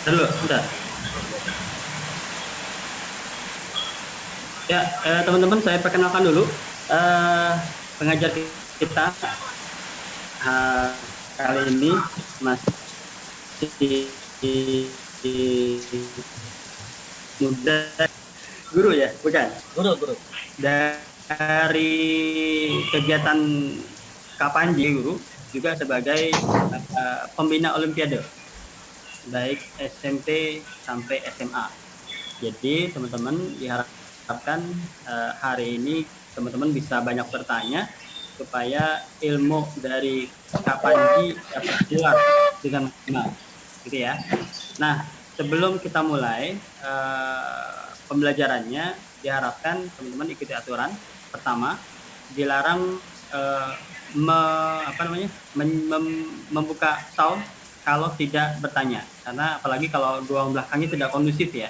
Dulu, bentar. Ya, teman-teman, saya perkenalkan dulu eh, pengajar kita kali ini masih muda, guru ya, bukan? Guru. Dari kegiatan Kapanji Guru juga sebagai pembina Olimpiade, baik SMP sampai SMA. Jadi teman-teman diharapkan hari ini teman-teman bisa banyak bertanya supaya ilmu dari Kapanji dapat keluar dengan maksimal, gitu ya. Nah, sebelum kita mulai pembelajarannya, diharapkan teman-teman ikuti aturan. Pertama, dilarang membuka sound kalau tidak bertanya, karena apalagi kalau ruang belakangnya tidak kondusif ya.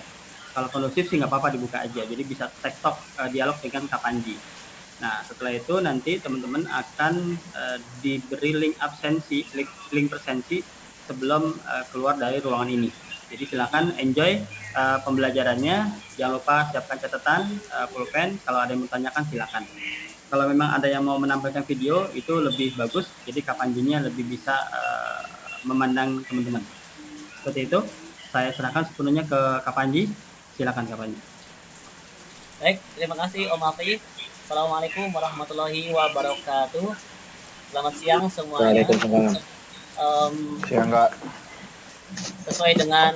Kalau kondusif sih nggak apa-apa dibuka aja, jadi bisa tektok dialog dengan Kapanji. Nah, setelah itu nanti teman-teman akan diberi link absensi, link presensi sebelum keluar dari ruangan ini. Jadi silakan enjoy pembelajarannya. Jangan lupa siapkan catatan, pulpen. Kalau ada yang mau tanyakan silakan. Kalau memang ada yang mau menampilkan video itu lebih bagus. Jadi Kapanjinya lebih bisa memandang teman-teman. Seperti itu. Saya serahkan sepenuhnya ke Kapanji. Silakan Kapanji. Baik, terima kasih Om Afif. Assalamualaikum warahmatullahi wabarakatuh. Selamat siang semuanya. Waalaikumsalam. Siang Kak. Sesuai dengan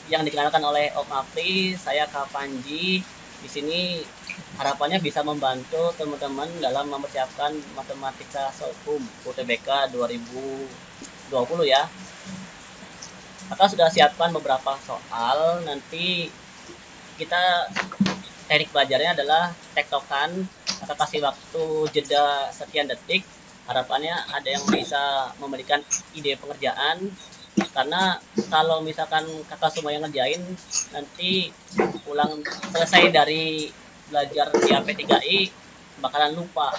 yang dikenalkan oleh Om Afif, saya Kapanji. Di sini harapannya bisa membantu teman-teman dalam mempersiapkan matematika Solkum UTBK 2020 ya. Kakak sudah siapkan beberapa soal. Nanti kita teknik belajarnya adalah tektokan. Kakak kasih waktu jeda sekian detik. Harapannya ada yang bisa memberikan ide pengerjaan. Karena kalau misalkan kakak semua yang ngerjain, nanti pulang selesai dari belajar di AP3I bakalan lupa.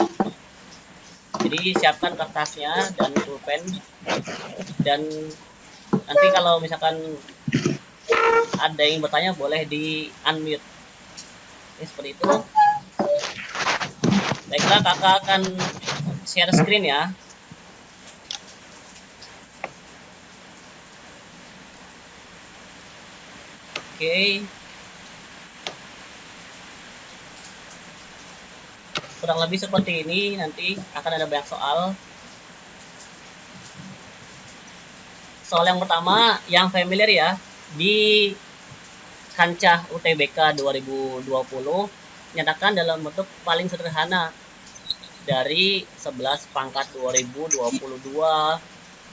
Jadi siapkan kertasnya dan pulpen, dan nanti kalau misalkan ada yang bertanya boleh di unmute. Ini seperti itu. Baiklah, kakak akan share screen ya. Oke. Kurang lebih seperti ini, nanti akan ada banyak soal. Soal yang pertama, yang familiar ya, di kancah UTBK 2020, nyatakan dalam bentuk paling sederhana dari 11 pangkat 2022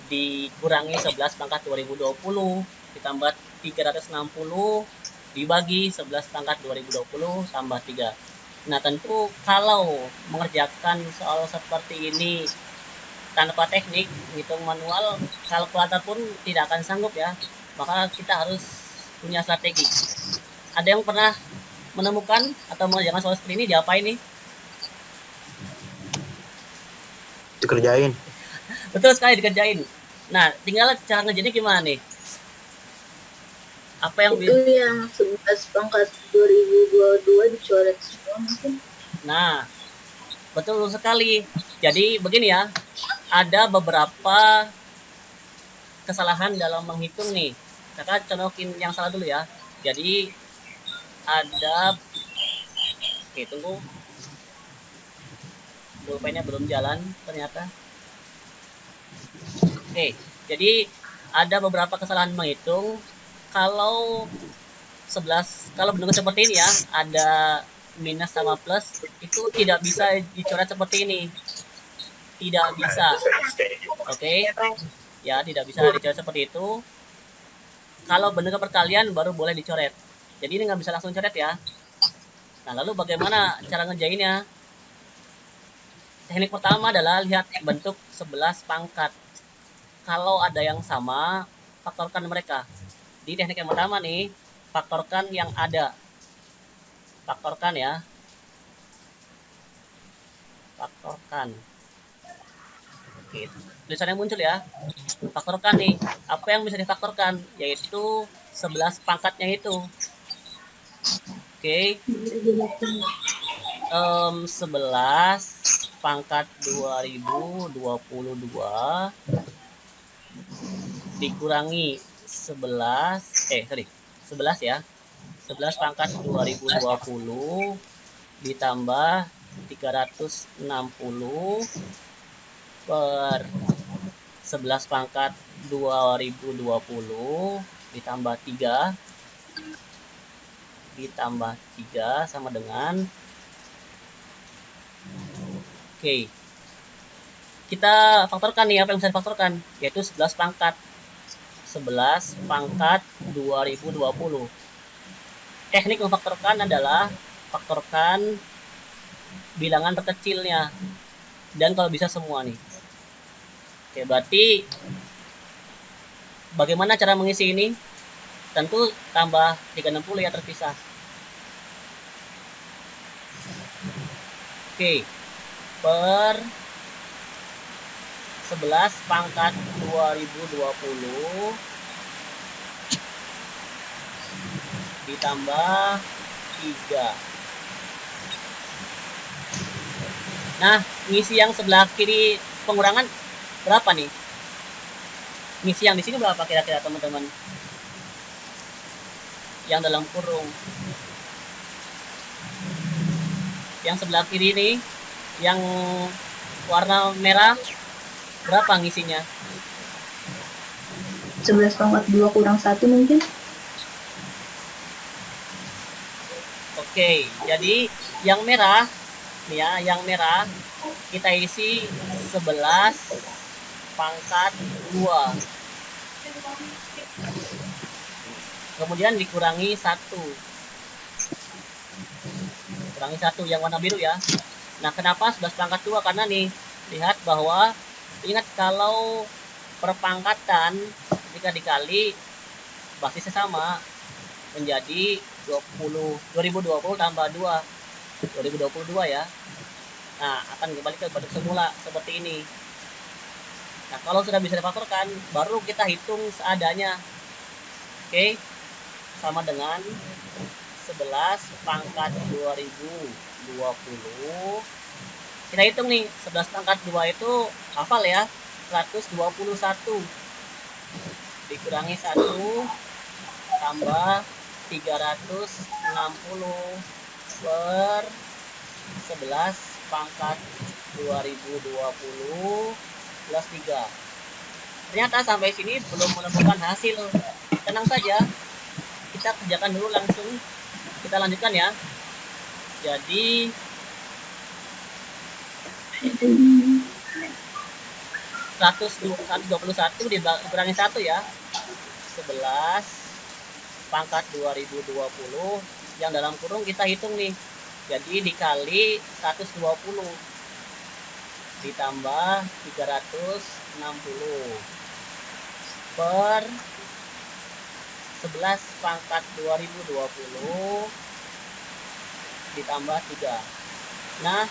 dikurangi 11 pangkat 2020 ditambah 360 dibagi 11 pangkat 2020 tambah 3. Nah, tentu kalau mengerjakan soal seperti ini tanpa teknik, hitung manual, kalkulator pun tidak akan sanggup ya. Maka kita harus punya strategi. Ada yang pernah menemukan atau mengerjakan soal seperti ini, diapain nih? Dikerjain. Betul sekali, dikerjain. Nah, tinggal cara ngerjainnya gimana nih? Apa yang itu yang 11 pangkat 2022 dicoret semua mungkin. Nah, betul sekali. Jadi begini ya, ada beberapa kesalahan dalam menghitung nih. Kakak contohin yang salah dulu ya. Jadi ada, oke tunggu, pulpennya belum jalan ternyata. Oke, jadi ada beberapa kesalahan menghitung. Kalau bentuk seperti ini ya, ada minus sama plus, itu tidak bisa dicoret seperti ini. Tidak bisa. Oke. Ya, tidak bisa dicoret seperti itu. Kalau bentuk perkalian baru boleh dicoret. Jadi ini nggak bisa langsung coret ya. Nah, lalu bagaimana cara ngerjainnya? Teknik pertama adalah lihat bentuk 11 pangkat. Kalau ada yang sama, faktorkan mereka. Di teknik yang pertama nih, faktorkan yang ada. Faktorkan ya. Faktorkan. Oke, tulisannya muncul ya. Faktorkan nih. Apa yang bisa difaktorkan? Yaitu 11 pangkatnya itu. Oke. 11 pangkat 2022 dikurangi 11 ya. 11 pangkat 2020 ditambah 360 per 11 pangkat 2020 ditambah 3 sama dengan oke. Kita faktorkan nih apa yang bisa difaktorkan, yaitu 11 pangkat 2020. Teknik memfaktorkan adalah faktorkan bilangan terkecilnya dan kalau bisa semua nih. Oke, berarti bagaimana cara mengisi ini? Tentu tambah 360 ya, terpisah. Oke, per 11 pangkat 2020 ditambah 3. Nah, ngisi yang sebelah kiri pengurangan berapa nih? Ngisi yang di sini berapa kira-kira teman-teman? Yang dalam kurung. Yang sebelah kiri nih, yang warna merah, berapa ngisinya? 11 pangkat 2 kurang 1 mungkin. Oke, jadi yang merah nih ya, yang merah kita isi 11 pangkat 2. Kemudian dikurangi 1. Kurangi 1 yang warna biru ya. Nah, kenapa 11 pangkat 2? Karena nih, lihat bahwa ingat kalau perpangkatan ketika dikali basisnya sama menjadi 2020 tambah 2 2022 ya. Nah, akan kembali ke bentuk semula seperti ini. Nah, kalau sudah bisa difaktorkan, baru kita hitung seadanya. Oke, sama dengan 11 pangkat 2020. Kita hitung nih, 11 pangkat 2 itu hafal ya, 121 dikurangi 1 tambah 360 per 11 pangkat 2020 plus 3. Ternyata sampai sini belum menemukan hasil. Tenang saja, kita kerjakan dulu langsung. Kita lanjutkan ya. Jadi 121 dikurangi 1 ya. 11 pangkat 2020 yang dalam kurung kita hitung nih. Jadi dikali 120 ditambah 360 per 11 pangkat 2020 ditambah 3. Nah,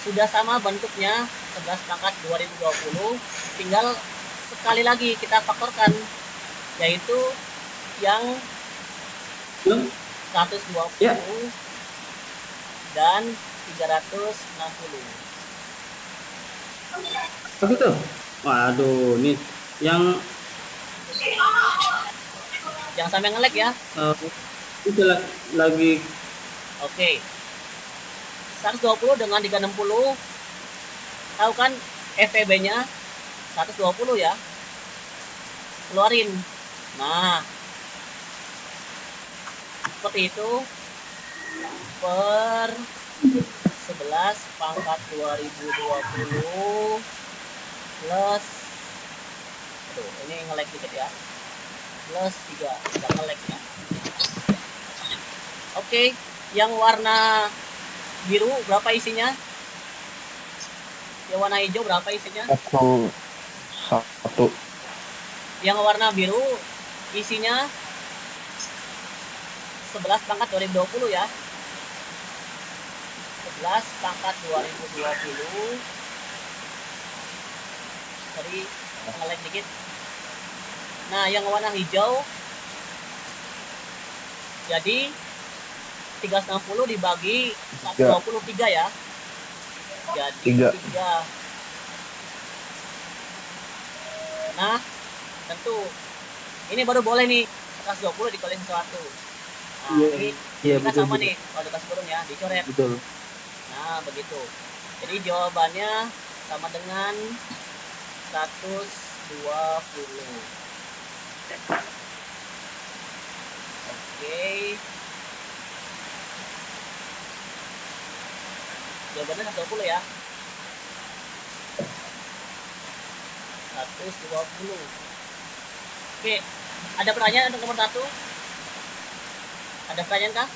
sudah sama bentuknya 11 pangkat 2020, tinggal sekali lagi kita faktorkan, yaitu yang 120 Ya. dan 360. Begitu. Waduh, nih yang Jangan sampai nge-lag ya. itu lagi. Oke. 120 dengan 360. Tahu kan FEB-nya 120 ya. Keluarin. Nah, seperti itu per 11 pangkat 2020 plus, aduh ini nge-lag dikit ya, plus 3, tidak nge-lag ya. Oke, yang warna biru berapa isinya? Yang warna hijau berapa isinya? 1. Yang warna biru isinya 11 pangkat 2020 ya. 11 pangkat 2020. Sorry, nge-lag dikit. Nah, yang warna hijau Jadi 360 dibagi 123 ya. Jadi 3. Nah, tentu ini baru boleh nih 120 dikali sesuatu. Nah, ini kan sama nih kalau dikasih kurung ya, dicoret. Betul. Nah, begitu. Jadi jawabannya sama dengan 120. Oke. Jawabannya 120 ya. 120. Oke, ada pertanyaan untuk nomor 1? Ada pertanyaan kah?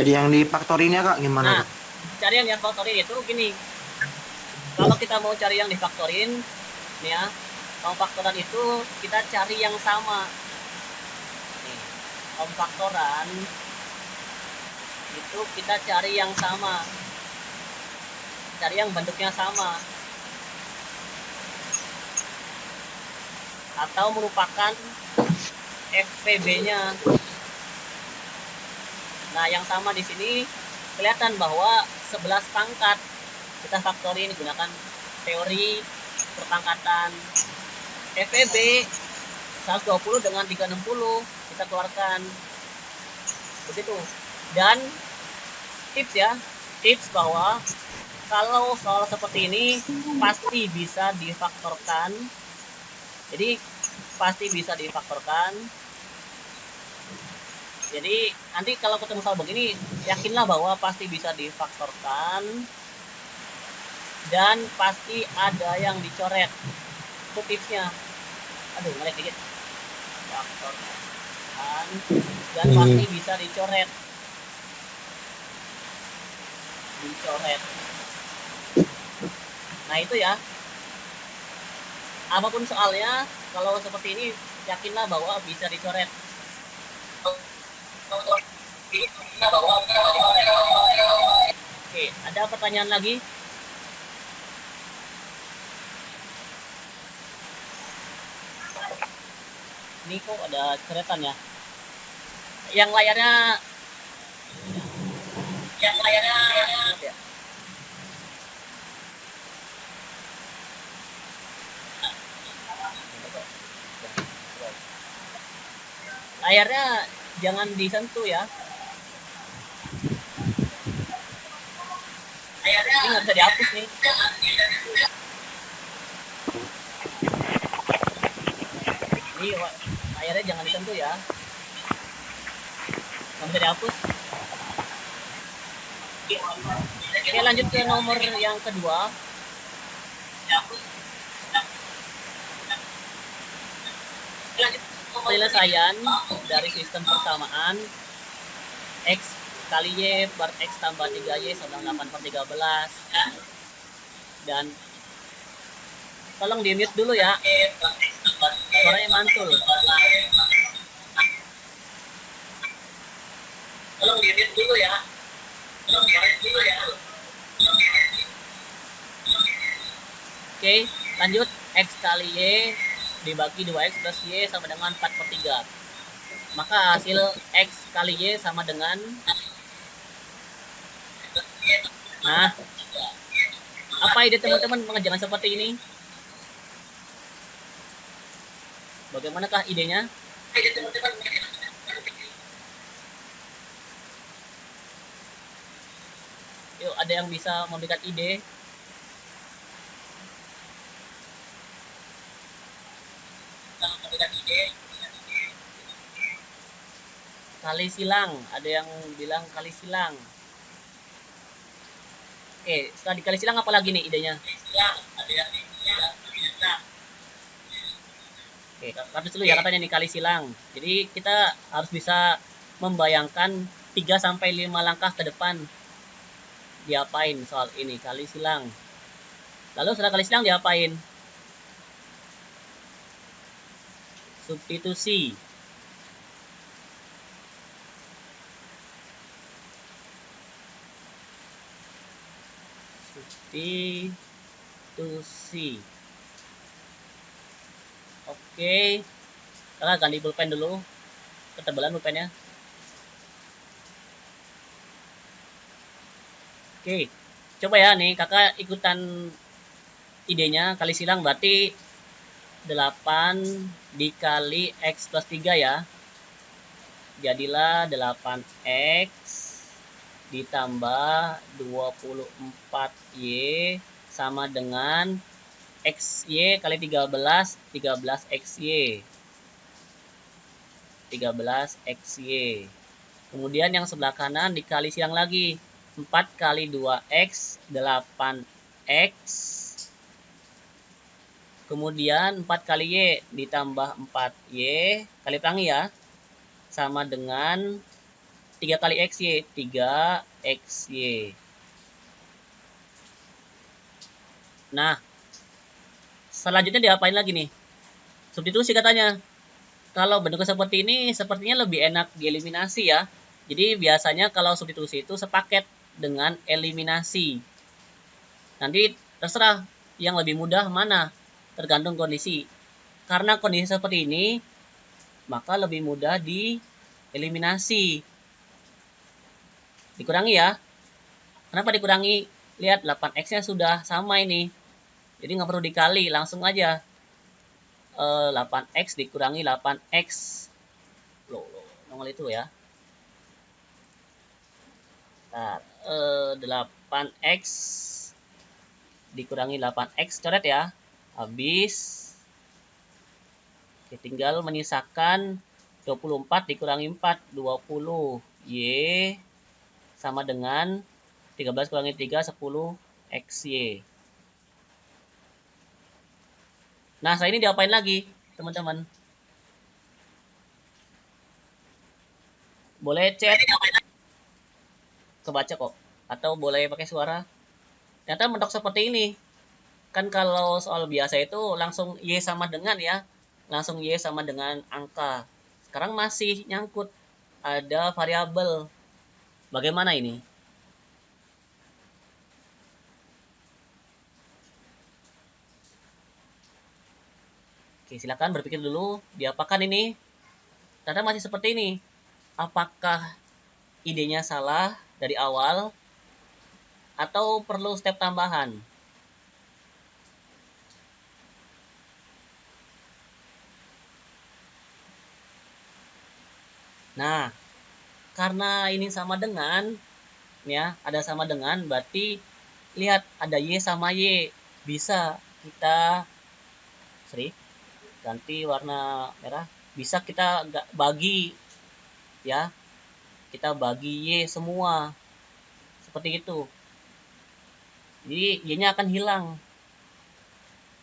Jadi yang difaktorinnya Kak gimana? Nah, cari yang difaktorin itu gini. Kalau kita mau cari yang difaktorin, nih ya, pemfaktoran itu kita cari yang sama. Nih, pemfaktoran itu kita cari yang sama, cari yang bentuknya sama, atau merupakan FPB-nya. Nah, yang sama di sini kelihatan bahwa 11 pangkat kita faktorin gunakan teori perpangkatan. FPB 120 dengan 360 kita keluarkan. Begitu. Dan tips bahwa kalau soal seperti ini pasti bisa difaktorkan. Jadi pasti bisa difaktorkan. Jadi nanti kalau ketemu soal begini, yakinlah bahwa pasti bisa difaktorkan dan pasti ada yang dicoret. Itu tipsnya. Aduh, ngelek dikit. Faktorkan dan pasti bisa dicoret. Nah, itu ya. Apapun soalnya, kalau seperti ini yakinlah bahwa bisa dicoret. Oke, ada pertanyaan lagi? Ini kok ada coretan ya? Yang layarnya ya? Layarnya jangan disentuh ya. Ini nggak bisa dihapus nih. Ini layarnya jangan disentuh ya. Nggak bisa dihapus. Oke, lanjut ke nomor yang kedua. Penyelesaian dari sistem persamaan X kali Y per X tambah 3Y sama 8/13. Dan tolong di mute dulu ya, suaranya mantul. Tolong di mute dulu ya, Oke, lanjut. X kali Y dibagi 2X plus Y sama dengan 4/3. Maka hasil X kali Y sama dengan, nah, apa ide teman-teman mengerjakan seperti ini? Bagaimanakah idenya? Yuk, ada yang bisa memberikan ide? Kali silang, ada yang bilang kali silang. Oke, setelah dikali silang apa lagi nih idenya? Oke, lanjut dulu ya katanya nih kali silang. Jadi kita harus bisa membayangkan 3-5 langkah ke depan diapain soal ini, kali silang. Lalu setelah kali silang diapain? Substitusi. substitusi. Oke, kita ganti pulpen dulu, ketebalan pulpennya. Oke, coba ya nih kakak ikutan idenya, kali silang berarti 8 dikali X plus 3 ya. Jadilah 8X ditambah 24Y sama dengan XY kali 13, 13XY. 13XY. Kemudian yang sebelah kanan dikali silang lagi. 4 kali 2X, 8X. Kemudian 4 kali Y ditambah 4Y kali pelangi ya. Sama dengan 3 kali XY, 3XY. Nah, selanjutnya diapain lagi nih? Substitusi katanya. Kalau bentuknya seperti ini, sepertinya lebih enak dieliminasi ya. Jadi biasanya kalau substitusi itu sepaket dengan eliminasi. Nanti terserah yang lebih mudah mana, tergantung kondisi. Karena kondisi seperti ini, maka lebih mudah dieliminasi. Dikurangi ya. Kenapa dikurangi? Lihat 8X-nya sudah sama ini. Jadi nggak perlu dikali, langsung aja. 8X dikurangi 8X. Nongol itu ya. Nah, 8X dikurangi 8X, coret ya. Habis. Oke, tinggal menyisakan 24 dikurangi 4, 20. Y sama dengan 13 kurangi 3, 10 XY. Nah, saya ini diapain lagi, teman-teman? Boleh chat, kebaca kok. Atau boleh pakai suara. Ternyata mentok seperti ini. Kan kalau soal biasa itu langsung Y sama dengan ya. Langsung Y sama dengan angka. Sekarang masih nyangkut. Ada variabel. Bagaimana ini? Oke, silakan berpikir dulu. Diapakan ini? Ternyata masih seperti ini. Apakah idenya salah dari awal? Atau perlu step tambahan? Nah, karena ini sama dengan, ya, ada sama dengan, berarti lihat ada Y sama Y. Bisa kita, ganti warna merah. Bisa kita bagi, ya. Kita bagi Y semua. Seperti itu. Jadi Y-nya akan hilang.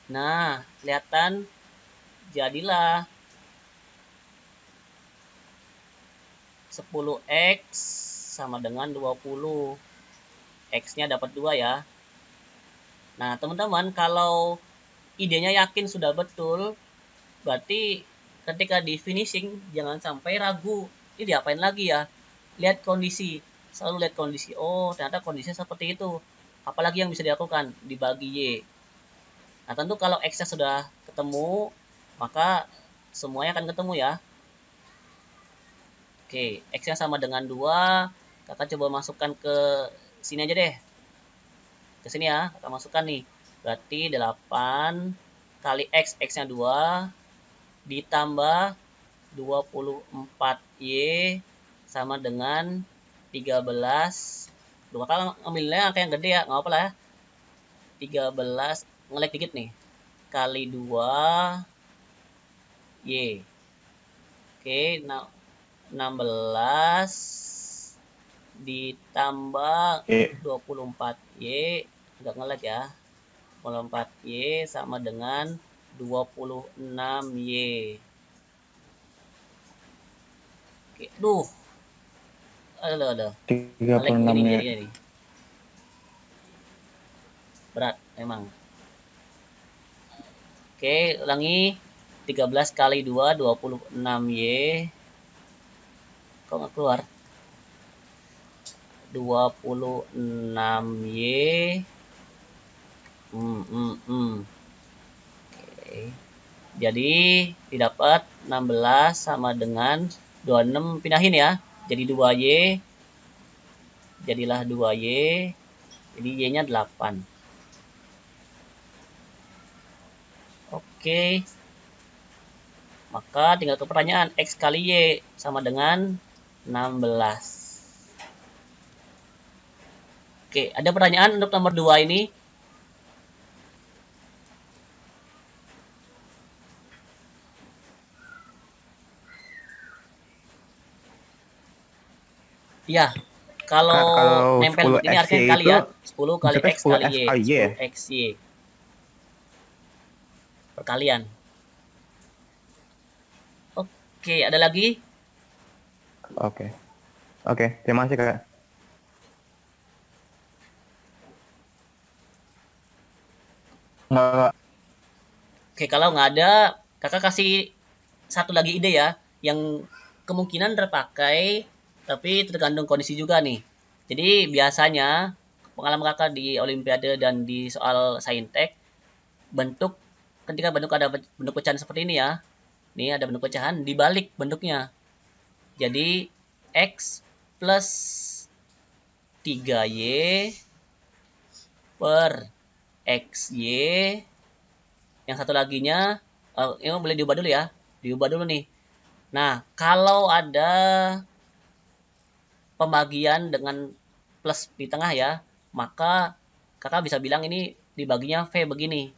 Nah, kelihatan jadilah 10X sama dengan 20. X-nya dapat 2 ya. Nah, teman-teman, kalau idenya yakin sudah betul, berarti ketika di finishing jangan sampai ragu. Ini diapain lagi ya? Lihat kondisi. Selalu lihat kondisi. Oh, ternyata kondisinya seperti itu. Apalagi yang bisa dilakukan? Dibagi Y. Nah, tentu kalau X-nya sudah ketemu, maka semuanya akan ketemu ya. Oke, X-nya sama dengan 2. Kakak coba masukkan ke sini aja deh. Ke sini ya, kakak masukkan nih. Berarti 8 kali X, X-nya 2, ditambah 24Y sama dengan 13. Dua kali ambilnya angka yang gede ya, nggak apa lah ya. 13, ngelek dikit nih. Kali 2 Y. Oke, 16 ditambah 24Y, nggak ngelek ya. 24Y sama dengan 26Y. Oke, duh. Aduh. 36 ya. Ini. Berat memang. Oke, ulangi. 13 kali 2, 26Y. Kok nggak keluar? 26Y Hmm, hmm, hmm. Oke. Jadi didapat 16 sama dengan 26, pindahin ya. Jadi 2Y, jadilah 2Y, jadi Y-nya 8. Oke, maka tinggal ke pertanyaan, X kali Y sama dengan 16. Oke, ada pertanyaan untuk nomor 2 ini? Ya, kalau Kak, kalau nempel 10 begini artinya XY itu kalian 10 kali maksudnya X 10 kali X Y, kali Y ya? 10 XY perkalian. Oke, ada lagi? Oke. Oke, terima kasih Kak. Enggak. Oke, kalau nggak ada, kakak kasih satu lagi ide ya, yang kemungkinan terpakai, tapi tergantung kondisi juga nih. Jadi biasanya pengalaman kakak di Olimpiade dan di soal Saintek, bentuk ketika bentuk ada bentuk pecahan seperti ini ya, nih ada bentuk pecahan dibalik bentuknya. Jadi X plus 3Y per XY, yang satu laginya, ini boleh diubah dulu ya, diubah dulu nih. Nah, kalau ada pembagian dengan plus di tengah ya, maka kakak bisa bilang ini dibaginya V begini.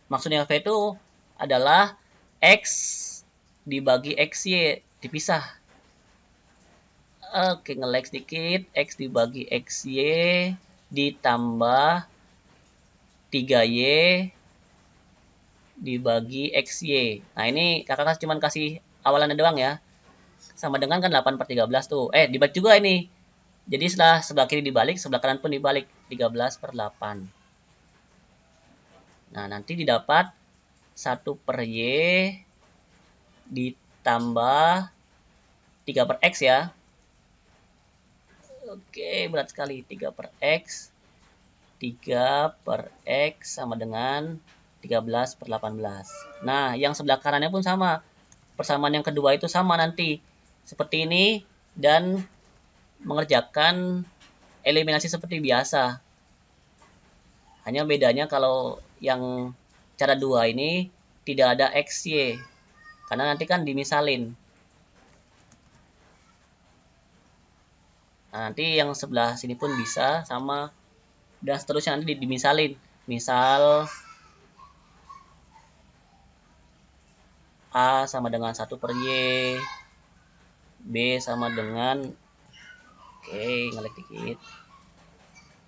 Maksudnya V itu adalah X dibagi XY, dipisah. Oke, nge-lag sedikit, X dibagi XY ditambah 3Y dibagi XY. Nah, ini kakak cuma kasih awalannya doang ya. Sama dengan kan 8/13 tuh. Dibalik juga ini. Jadi sebelah kiri dibalik, sebelah kanan pun dibalik. 13/8. Nah, nanti didapat 1/Y ditambah 3/X ya. Oke, berat sekali. 3/X. 3/X sama dengan 13/18. Nah, yang sebelah kanannya pun sama. Persamaan yang kedua itu sama nanti. Seperti ini dan mengerjakan eliminasi seperti biasa. Hanya bedanya kalau yang cara 2 ini tidak ada XY. Karena nanti kan dimisalin. Nah, nanti yang sebelah sini pun bisa sama dan seterusnya nanti dimisalin. Misal A sama dengan 1/Y, B sama dengan, oke, ngelik dikit,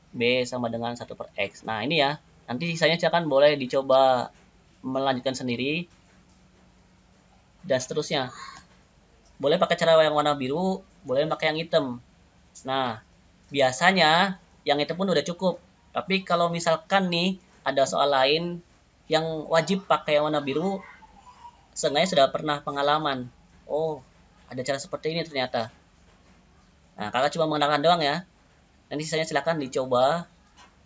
B sama dengan 1/X. Nah, ini ya, nanti sisanya silakan boleh dicoba melanjutkan sendiri dan seterusnya. Boleh pakai cara yang warna biru, boleh pakai yang hitam. Nah, biasanya yang hitam pun udah cukup. Tapi kalau misalkan nih ada soal lain yang wajib pakai yang warna biru, seenggaknya sudah pernah pengalaman. Oh, ada cara seperti ini ternyata. Nah, kakak cuma mengenalkan doang ya. Nanti sisanya silakan dicoba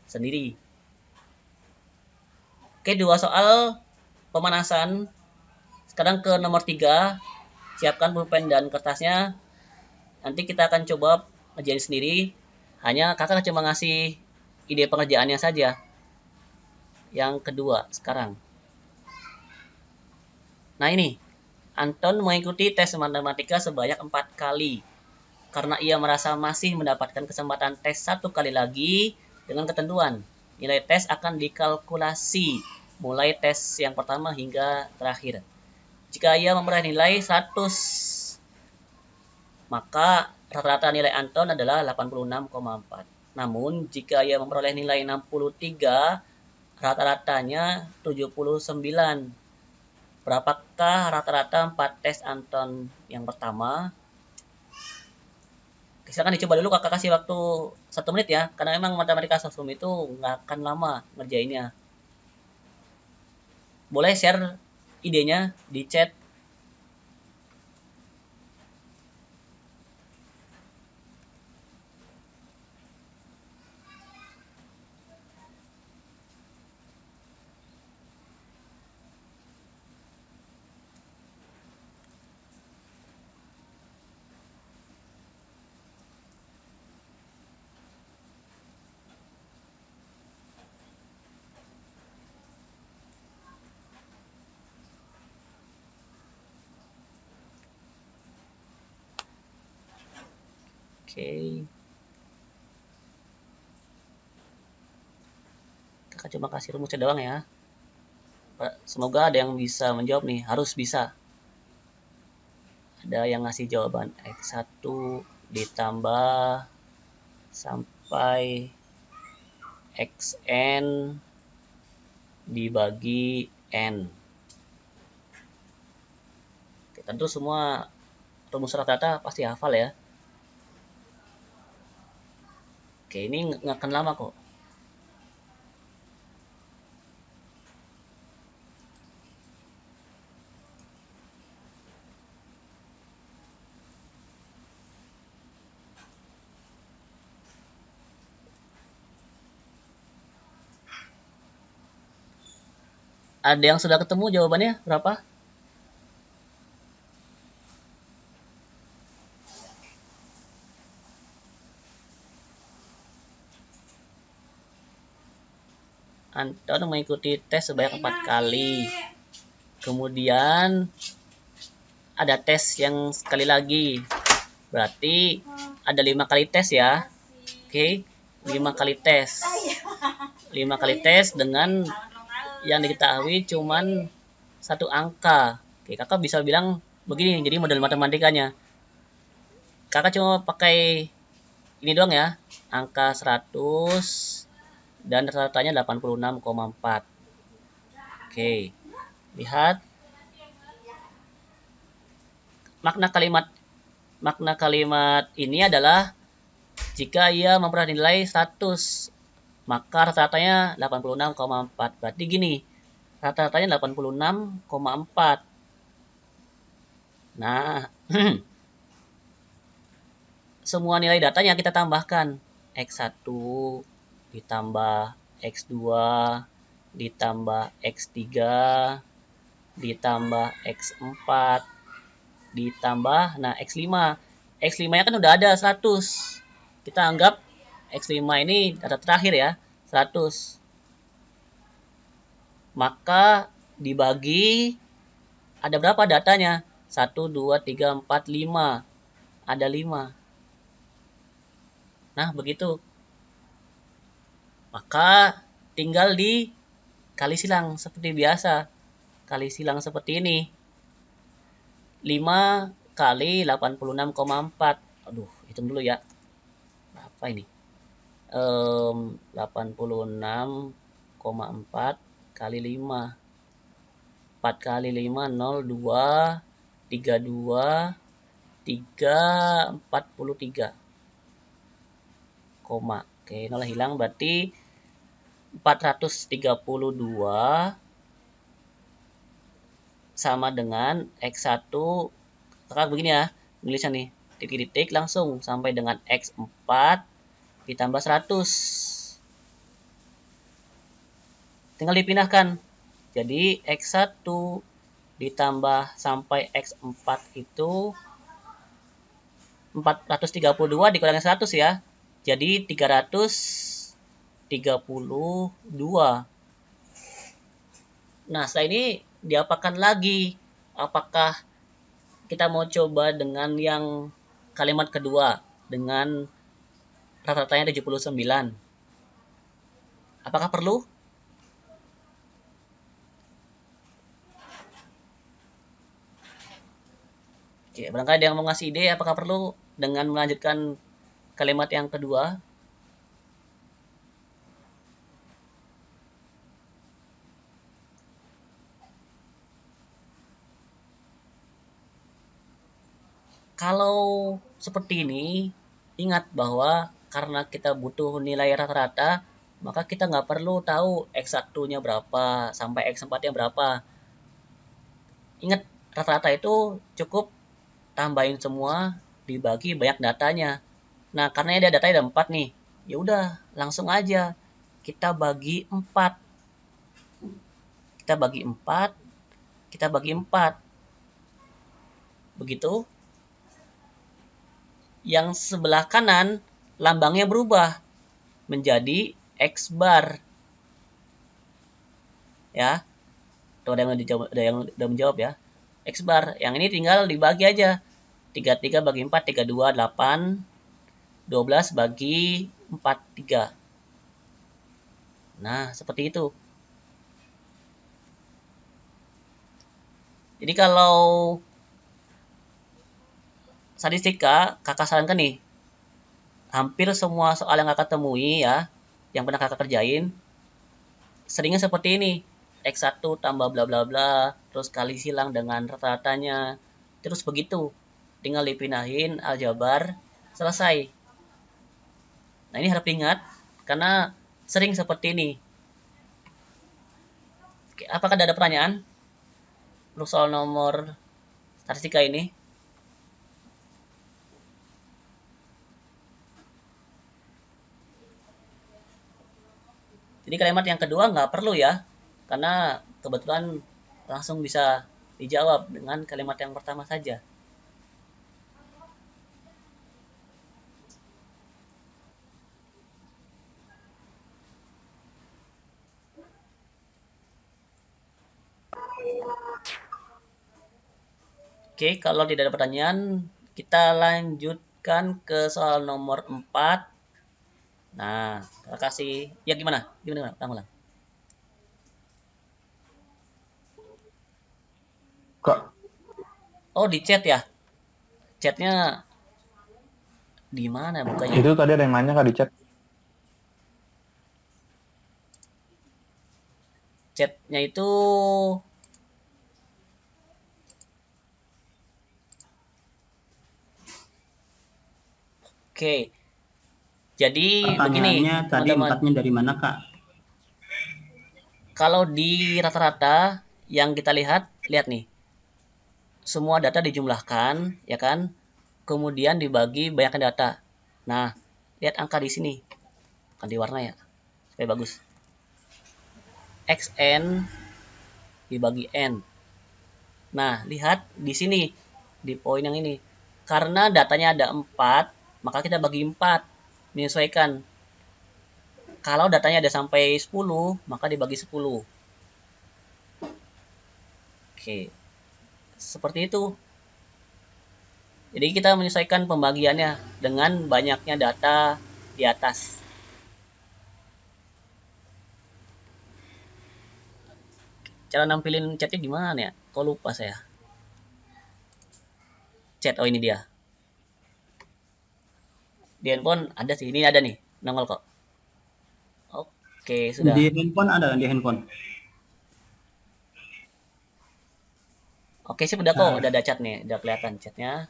sendiri. Oke, 2 soal pemanasan. Sekarang ke nomor 3. Siapkan pulpen dan kertasnya. Nanti kita akan coba ngerjain sendiri. Hanya kakak cuma ngasih ide pengerjaannya saja. Yang kedua sekarang. Nah, ini. Anton mengikuti tes matematika sebanyak 4 kali. Karena ia merasa masih mendapatkan kesempatan tes 1 kali lagi dengan ketentuan. Nilai tes akan dikalkulasi mulai tes yang pertama hingga terakhir. Jika ia memperoleh nilai 100, maka rata-rata nilai Anton adalah 86,4. Namun, jika ia memperoleh nilai 63, rata-ratanya 79. Berapakah rata-rata 4 tes Anton yang pertama? Silakan dicoba dulu, kakak kasih waktu 1 menit ya, karena memang matematika sosum itu nggak akan lama ngerjainnya. Boleh share idenya di chat. Oke. Kakak cuma kasih rumusnya doang ya. Semoga ada yang bisa menjawab nih, harus bisa. Ada yang ngasih jawaban X1 ditambah sampai XN dibagi N. Oke, tentu semua rumus rata-rata pasti hafal ya. Oke, ini nggak akan lama kok. Ada yang sudah ketemu jawabannya berapa? Anton mengikuti tes sebanyak 4 kali. Kemudian ada tes yang sekali lagi. Berarti ada 5 kali tes ya. Oke, 5 kali tes. 5 kali tes dengan yang diketahui cuman 1 angka. Oke, kakak bisa bilang begini, jadi model matematikanya. Kakak cuma pakai ini doang ya, angka 100 dan rata-ratanya 86,4. Oke, lihat makna kalimat ini adalah jika ia memperoleh nilai 100 maka rata-ratanya 86,4. Berarti gini, rata-ratanya 86,4. Nah, semua nilai datanya kita tambahkan. X1 ditambah X2 ditambah X3 ditambah X4 ditambah X5. X5 nya kan udah ada 100. Kita anggap X5 ini data terakhir ya, 100. Maka dibagi, ada berapa datanya? 1, 2, 3, 4, 5. Ada 5. Nah, begitu. Maka tinggal dikali silang seperti biasa. Kali silang seperti ini. 5 kali 86,4. Aduh, hitung dulu ya. Berapa ini? 86,4 kali 5. 4 kali 5, 0, 2, 3, 2, 3, 43. Koma. Oke, 0 hilang berarti 432 sama dengan X1. Kakak begini ya, nulisnya nih, titik-titik langsung sampai dengan X4 ditambah 100. Tinggal dipindahkan. Jadi X1 ditambah sampai X4 itu 432 dikurangi 100 ya. Jadi 332. Nah, setelah ini diapakan lagi? Apakah kita mau coba dengan yang kalimat kedua dengan rata-ratanya 79? Apakah perlu? Oke, barangkali ada yang mau ngasih ide apakah perlu dengan melanjutkan kalimat yang kedua? Kalau seperti ini, ingat bahwa karena kita butuh nilai rata-rata, maka kita nggak perlu tahu X1-nya berapa, sampai X4-nya berapa. Ingat, rata-rata itu cukup tambahin semua, dibagi banyak datanya. Nah, karena ada datanya ada 4 nih, ya udah langsung aja kita bagi 4. Kita bagi 4, kita bagi 4. Begitu. Yang sebelah kanan lambangnya berubah menjadi X bar. Ya. Tuh ada yang udah menjawab ya. X bar. Yang ini tinggal dibagi aja. 33 bagi 4, 32, 8. 12 bagi 43. Nah, seperti itu. Jadi kalau statistika, kakak sarankan nih, hampir semua soal yang kakak temui ya, yang pernah kakak kerjain, seringnya seperti ini. X1 tambah bla bla bla, terus kali silang dengan rata-ratanya, terus begitu. Tinggal dipindahin aljabar, selesai. Nah, ini harap diingat, karena sering seperti ini. Oke, apakah ada pertanyaan untuk soal nomor statistika ini? Jadi kalimat yang kedua nggak perlu ya, karena kebetulan langsung bisa dijawab dengan kalimat yang pertama saja. Oke, kalau tidak ada pertanyaan, kita lanjutkan ke soal nomor 4. Nah, terima kasih. Ya gimana? Gimana? Ulang. Kak, Oh, di chat ya? Chatnya di mana bukanya? itu tadi ada yang nanya Kak di chat. Chatnya itu oke. Jadi begini, Pertanyaannya tadi teman-teman. 4-nya dari mana, Kak? Kalau di rata-rata yang kita lihat nih. Semua data dijumlahkan, ya kan? Kemudian dibagi banyaknya data. Nah, lihat angka di sini. Kan di warna ya, supaya bagus. XN dibagi N. Nah, lihat di sini, di poin yang ini. Karena datanya ada 4, maka kita bagi 4. Menyesuaikan. Kalau datanya ada sampai 10, maka dibagi 10. Oke. Seperti itu. Jadi kita menyesuaikan pembagiannya dengan banyaknya data di atas. Cara nampilin chatnya gimana ya? Kok lupa saya. Chat, oh ini dia. Di handphone ada sih, ini ada nih, nongol kok. Oke, sudah. Di handphone ada, di handphone. Oke sih udah kok, udah ada chat nih, udah kelihatan chatnya.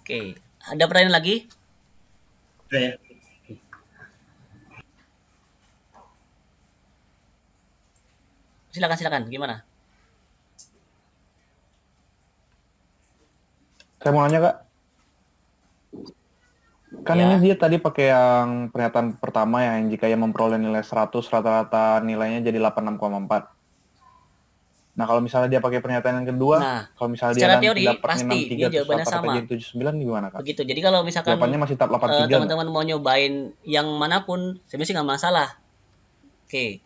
Oke, ada pertanyaan lagi? Ya. Silakan, gimana? Saya mau nanya Kak. Kan Ya. ini dia tadi pakai yang pernyataan pertama ya, yang jika ia memperoleh nilai 100, rata-rata nilainya jadi 86,4. Nah, kalau misalnya dia pakai pernyataan yang kedua, Nah, kalau misalnya dia secara nanti teori dapatnya pasti 63 dia terus jawabannya rata-rata sama. jadi 79 gimana Kak? Begitu. Jadi kalau misalkan Jawabannya masih tetap 83 nggak? teman-teman mau nyobain yang manapun, sebenarnya sih nggak masalah. Oke,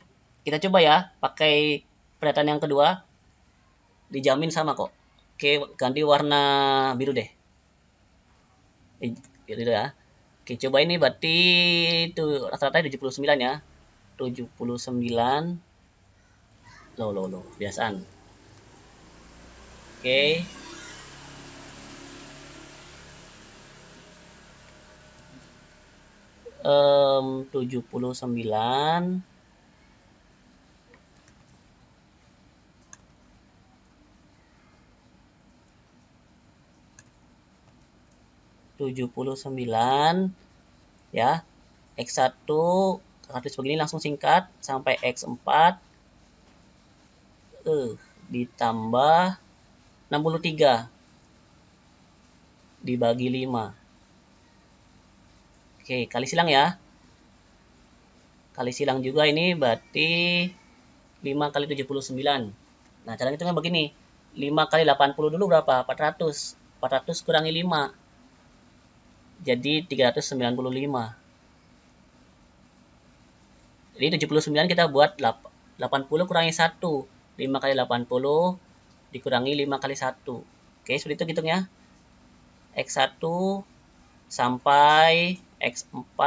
kita coba ya, pakai pernyataan yang kedua, dijamin sama kok. Oke, ganti warna biru deh. Gitu ya. Oke, coba ini berarti itu rata-rata 79 ya. 79. Loh, biasaan. Oke. Um, 79 ya. X1 habis begini langsung singkat sampai X4 ditambah 63 dibagi 5. Oke, kali silang ya. Kali silang juga ini berarti 5 kali 79. Nah, cara hitungnya begini. 5 kali 80 dulu berapa? 400. 400 kurangi 5. Jadi 395. Jadi 79 kita buat 80 kurangi 1. 5 kali 80 dikurangi 5 kali 1. Oke, seperti itu hitungnya. X1 sampai X4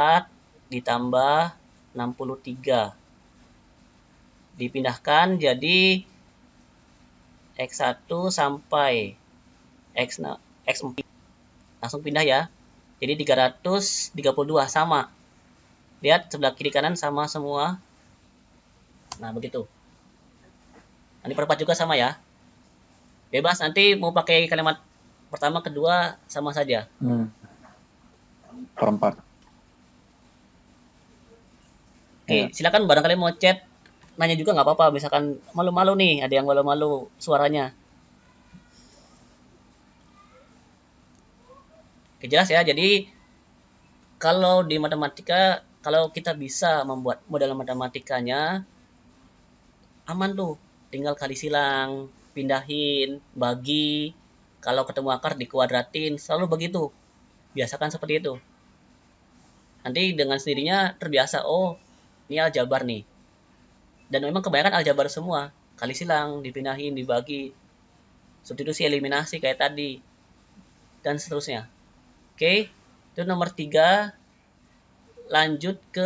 ditambah 63. Dipindahkan jadi X1 sampai X4. Langsung pindah ya. Jadi 332 sama. Lihat sebelah kiri kanan sama semua. Nah, begitu. Nanti perempat juga sama ya. Bebas, nanti mau pakai kalimat pertama, kedua sama saja. Perempat. Oke, silakan barangkali mau chat, nanya juga nggak apa-apa. Misalkan malu-malu nih, ada yang malu-malu suaranya. Oke, jelas ya. Jadi kalau di matematika, kalau kita bisa membuat model matematikanya, aman tuh. Tinggal kali silang, pindahin, bagi. Kalau ketemu akar dikuadratin, selalu begitu. Biasakan seperti itu. Nanti dengan sendirinya terbiasa, oh ini aljabar nih. Dan memang kebanyakan aljabar semua. Kali silang, dipindahin, dibagi. Substitusi, eliminasi kayak tadi. Dan seterusnya. Oke, itu nomor 3. Lanjut ke